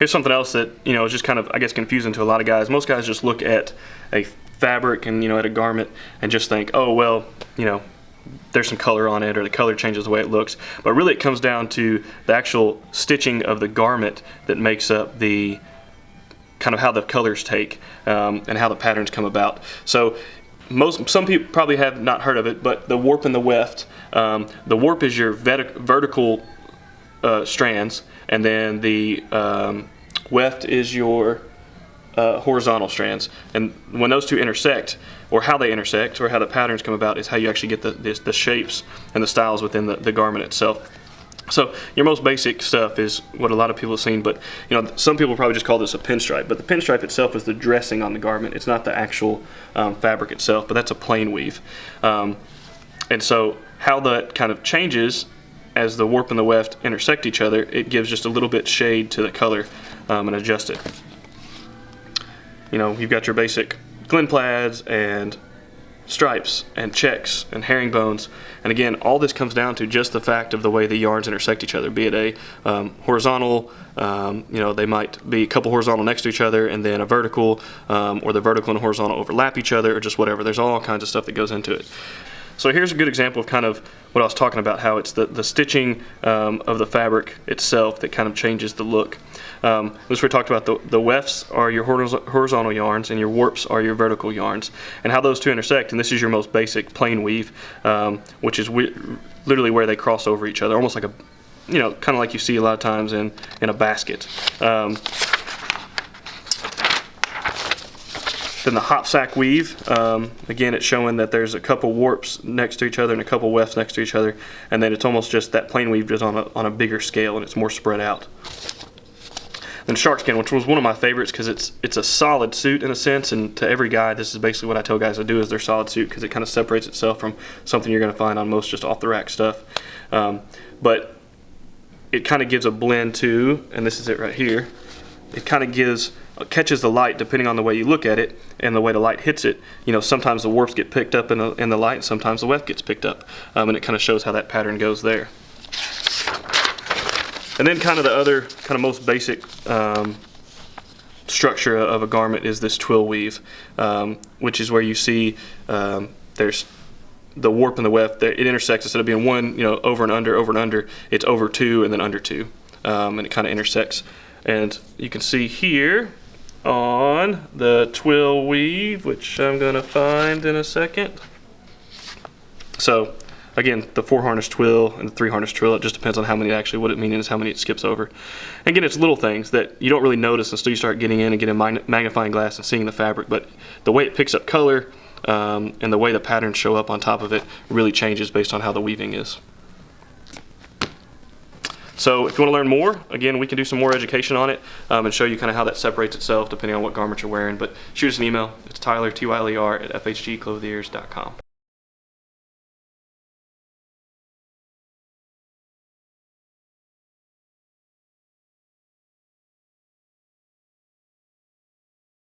Here's something else that, is just kind of, I guess, confusing to a lot of guys. Most guys just look at a fabric and, at a garment and just think, oh, well, there's some color on it, or the color changes the way it looks. But really it comes down to the actual stitching of the garment that makes up the kind of how the colors take and how the patterns come about. So some people probably have not heard of it, but the warp and the weft. The warp is your vertical strands, and then the weft is your horizontal strands. And when those two intersect, or how they intersect, or how the patterns come about, is how you actually get the shapes and the styles within the garment itself. So your most basic stuff is what a lot of people have seen, but some people probably just call this a pinstripe, but the pinstripe itself is the dressing on the garment. It's not the actual fabric itself, but that's a plain weave. And so how that kind of changes as the warp and the weft intersect each other, it gives just a little bit shade to the color and adjust it. You've got your basic Glen plaids and stripes and checks and herringbones, and again, all this comes down to just the fact of the way the yarns intersect each other, be it a horizontal, they might be a couple horizontal next to each other, and then a vertical, or the vertical and horizontal overlap each other, or just whatever. There's all kinds of stuff that goes into it. So here's a good example of kind of what I was talking about, how it's the stitching of the fabric itself that kind of changes the look. As we talked about, the wefts are your horizontal yarns, and your warps are your vertical yarns, and how those two intersect. And this is your most basic plain weave, which is literally where they cross over each other, almost like a, kind of like you see a lot of times in a basket. Then the hop sack weave, again, it's showing that there's a couple warps next to each other and a couple wefts next to each other, and then it's almost just that plain weave just on a bigger scale, and it's more spread out. Then shark skin, which was one of my favorites because it's a solid suit in a sense, and to every guy, this is basically what I tell guys to do, is their solid suit, because it kind of separates itself from something you're going to find on most just off the rack stuff. But it kind of gives a blend too, and this is it right here. It kind of catches the light depending on the way you look at it and the way the light hits it. Sometimes the warps get picked up in the light, and sometimes the weft gets picked up, and it kind of shows how that pattern goes there. And then kind of the other kind of most basic structure of a garment is this twill weave, which is where you see there's the warp and the weft. It intersects. Instead of being one, over and under, it's over two and then under two, and it kind of intersects. And you can see here on the twill weave, which I'm going to find in a second. So again, the 4-harness twill and the 3-harness twill, it just depends on how many actually, what it means is how many it skips over. And again, it's little things that you don't really notice until you start getting in and getting a magnifying glass and seeing the fabric, but the way it picks up color and the way the patterns show up on top of it really changes based on how the weaving is. So if you want to learn more, again, we can do some more education on it and show you kind of how that separates itself depending on what garment you're wearing. But shoot us an email. It's Tyler, Tyler, @fhgclothiers.com.